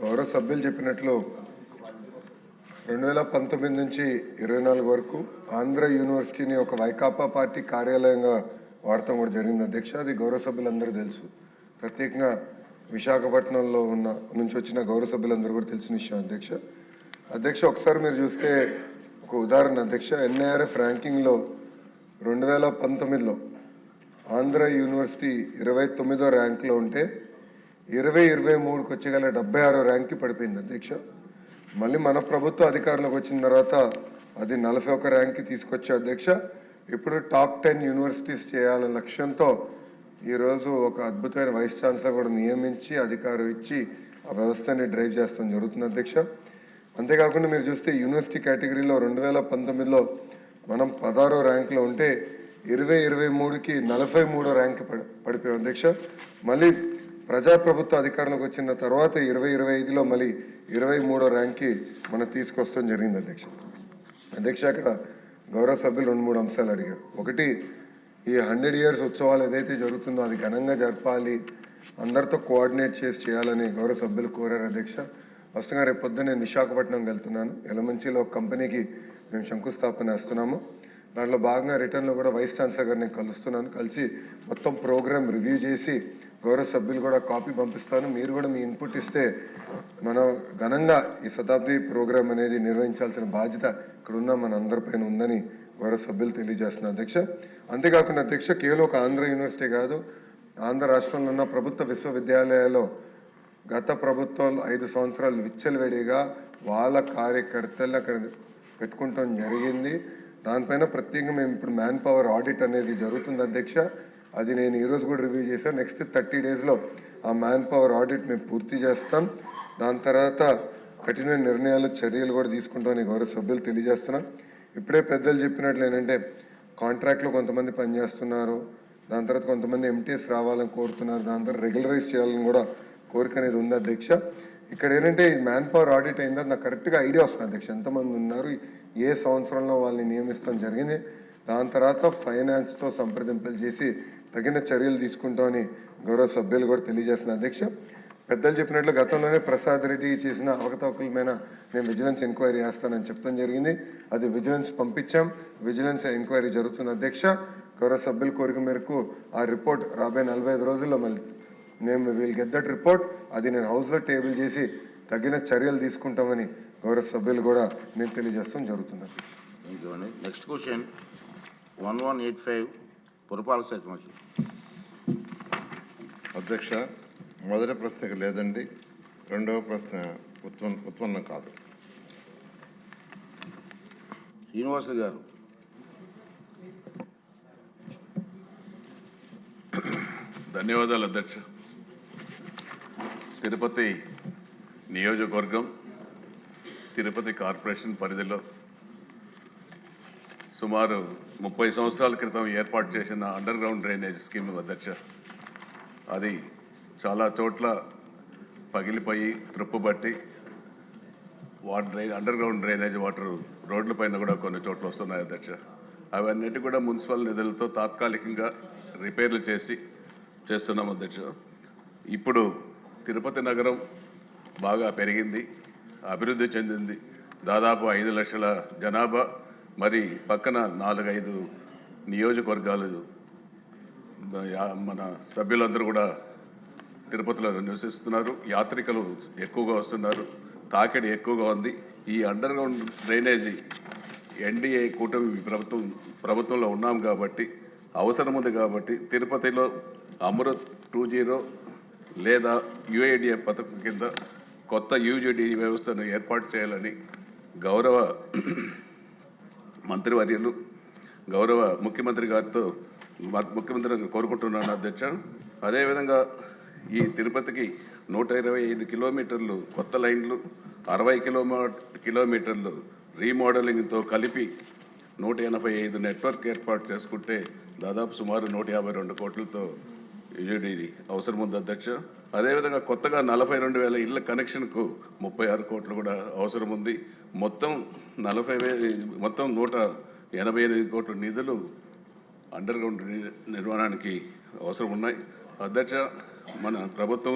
గౌరవ సభ్యులు చెప్పినట్లు 2019 నుంచి 24 వరకు ఆంధ్ర యూనివర్సిటీని ఒక వైకాపా పార్టీ కార్యాలయంగా వాడటం కూడా జరిగింది అధ్యక్ష. అది గౌరవ సభ్యులందరూ తెలుసు. ప్రత్యేకంగా విశాఖపట్నంలో నుంచి వచ్చిన గౌరవ సభ్యులందరూ కూడా తెలిసిన విషయం అధ్యక్ష. ఒకసారి మీరు చూస్తే ఒక ఉదాహరణ అధ్యక్ష, NIRF ర్యాంకింగ్లో 2019లో ఆంధ్ర యూనివర్సిటీ 29వ ర్యాంక్లో ఉంటే 2023కి వచ్చేగల 76వ ర్యాంక్కి పడిపోయింది అధ్యక్ష. మళ్ళీ మన ప్రభుత్వ అధికారంలోకి వచ్చిన తర్వాత అది 41 ర్యాంక్కి తీసుకొచ్చే అధ్యక్ష. ఇప్పుడు టాప్ 10 యూనివర్సిటీస్ చేయాలనే లక్ష్యంతో ఈరోజు ఒక అద్భుతమైన వైస్ ఛాన్సలర్ కూడా నియమించి అధికారం ఇచ్చి ఆ వ్యవస్థని డ్రైవ్ చేస్తాం జరుగుతుంది అధ్యక్ష. అంతేకాకుండా మీరు చూస్తే యూనివర్సిటీ కేటగిరీలో 2019లో మనం 16వ ర్యాంక్లో ఉంటే 2023కి 43వ ర్యాంక్ పడిపోయాం అధ్యక్ష. మళ్ళీ ప్రజాప్రభుత్వ అధికారంలోకి వచ్చిన తర్వాత 2025లో మళ్ళీ 23వ ర్యాంక్కి మనం తీసుకొస్తాం జరిగింది అధ్యక్ష. అక్కడ గౌరవ సభ్యులు 2-3 అంశాలు అడిగారు. ఒకటి, ఈ 100 years ఉత్సవాలు ఏదైతే జరుగుతుందో అది ఘనంగా జరపాలి, అందరితో కోఆర్డినేట్ చేసి చేయాలని గౌరవ సభ్యులు కోరారు అధ్యక్ష. ఫస్ట్గా రేపు పొద్దున్న నేను విశాఖపట్నం వెళ్తున్నాను. ఎలమంచిలో ఒక కంపెనీకి మేము శంకుస్థాపన వేస్తున్నాము. దాంట్లో భాగంగా రిటర్న్లో కూడా వైస్ ఛాన్సలర్ గారు నేను కలుస్తున్నాను. కలిసి మొత్తం ప్రోగ్రామ్ రివ్యూ చేసి గౌరవ సభ్యులు కూడా కాపీ పంపిస్తాను. మీరు కూడా మీ ఇన్పుట్ ఇస్తే మనం ఘనంగా ఈ శతాబ్ది ప్రోగ్రామ్ అనేది నిర్వహించాల్సిన బాధ్యత ఇక్కడ ఉన్న మన అందరిపైన ఉందని గౌరవ సభ్యులు తెలియజేస్తున్నారు అధ్యక్ష. అంతేకాకుండా అధ్యక్ష, కేవలం ఒక ఆంధ్ర యూనివర్సిటీ కాదు, ఆంధ్ర రాష్ట్రంలో ఉన్న ప్రభుత్వ విశ్వవిద్యాలయాల్లో గత ప్రభుత్వాలు 5 సంవత్సరాలు విచ్చలవిడిగా వాళ్ళ కార్యకర్తలు అక్కడ పెట్టుకుంటాం జరిగింది. దానిపైన ప్రత్యేకంగా మేము ఇప్పుడు మ్యాన్ పవర్ ఆడిట్ అనేది జరుగుతుంది అధ్యక్ష. అది నేను ఈరోజు కూడా రివ్యూ చేశాను. నెక్స్ట్ 30 daysలో ఆ మ్యాన్ పవర్ ఆడిట్ మేము పూర్తి చేస్తాం. దాని తర్వాత కఠినమైన నిర్ణయాలు చర్యలు కూడా తీసుకుంటామని గౌరవ సభ్యులు తెలియజేస్తున్నాం. ఇప్పుడే పెద్దలు చెప్పినట్లు ఏంటంటే కాంట్రాక్ట్లో కొంతమంది పనిచేస్తున్నారు, దాని తర్వాత కొంతమంది MTS రావాలని కోరుతున్నారు, దాని తర్వాత రెగ్యులరైజ్ చేయాలని కూడా కోరిక అనేది ఉంది అధ్యక్ష. ఇక్కడ ఏంటంటే ఈ మ్యాన్ పవర్ ఆడిట్ అయిందో నాకు కరెక్ట్గా ఐడియా వస్తుంది అధ్యక్ష, ఎంతమంది ఉన్నారు, ఏ సంవత్సరంలో వాళ్ళని నియమిస్తాం జరిగింది. దాని తర్వాత ఫైనాన్స్తో సంప్రదింపులు చేసి తగిన చర్యలు తీసుకుంటామని గౌరవ సభ్యులు కూడా తెలియజేస్తున్న అధ్యక్ష. పెద్దలు చెప్పినట్లు గతంలోనే ప్రసాద్ రెడ్డి చేసిన అవకతవకల మీద నేను విజిలెన్స్ ఎంక్వైరీ చేస్తానని చెప్పడం జరిగింది. అది విజిలెన్స్ పంపించాం, విజిలెన్స్ ఎంక్వైరీ జరుగుతుంది అధ్యక్ష. గౌరవ సభ్యుల కోరిక మేరకు ఆ రిపోర్ట్ రాబోయే 45 రోజుల్లో మళ్ళీ మేము వీల్ గెట్ దట్ రిపోర్ట్, అది నేను హౌస్లో టేబుల్ చేసి తగిన చర్యలు తీసుకుంటామని గౌరవ సభ్యులు కూడా నేను తెలియజేస్తాం జరుగుతుంది. నెక్స్ట్ క్వశ్చన్ 1185 పురపాలక శాఖ మంత్రి. అధ్యక్ష, మొదటి ప్రశ్నకు లేదండి, రెండవ ప్రశ్న ఉత్పన్నం కాదు. శ్రీనివాసులు గారు. ధన్యవాదాలు అధ్యక్ష. తిరుపతి నియోజకవర్గం తిరుపతి కార్పొరేషన్ పరిధిలో సుమారు 30 సంవత్సరాల క్రితం ఏర్పాటు చేసిన అండర్ గ్రౌండ్ డ్రైనేజ్ స్కీమ్ అధ్యక్ష. అది చాలా చోట్ల పగిలిపోయి త్రుప్పుబట్టి అండర్ గ్రౌండ్ డ్రైనేజ్ వాటర్ రోడ్ల పైన కూడా కొన్ని చోట్ల వస్తున్నాయి అధ్యక్ష. అవన్నిటి కూడా మున్సిపల్ నిధులతో తాత్కాలికంగా రిపేర్లు చేస్తున్నాం అధ్యక్ష. ఇప్పుడు తిరుపతి నగరం బాగా పెరిగింది, అభివృద్ధి చెందింది. దాదాపు 5 లక్షల జనాభా, మరి పక్కన 4-5 నియోజకవర్గాలు మన సభ్యులందరూ కూడా తిరుపతిలో నివసిస్తున్నారు. యాత్రికులు ఎక్కువగా వస్తున్నారు, తాకిడి ఎక్కువగా ఉంది. ఈ అండర్ గ్రౌండ్ డ్రైనేజీ NDA కూటమి ప్రభుత్వంలో ఉన్నాం కాబట్టి అవసరం ఉంది కాబట్టి తిరుపతిలో అమృత్ 2.0 లేదా UIDF పథకం కింద కొత్త UGD వ్యవస్థను ఏర్పాటు చేయాలని గౌరవ మంత్రివర్యులు గౌరవ ముఖ్యమంత్రి గారితో కోరుకుంటున్నాను అధ్యక్ష. అదేవిధంగా ఈ తిరుపతికి 125 కిలోమీటర్లు కొత్త లైన్లు, 60 కిలోమీటర్లు రీమోడలింగ్తో కలిపి 185 నెట్వర్క్ ఏర్పాటు చేసుకుంటే దాదాపు సుమారు 152 కోట్లతో UGD అవసరం ఉంది అధ్యక్ష. అదేవిధంగా కొత్తగా 42,000 ఇళ్ల కనెక్షన్కు 36 కోట్లు కూడా అవసరం ఉంది. మొత్తం 188 కోట్ల నిధులు అండర్ గ్రౌండ్ నిర్మాణానికి అవసరం ఉన్నాయి అధ్యక్ష. మన ప్రభుత్వం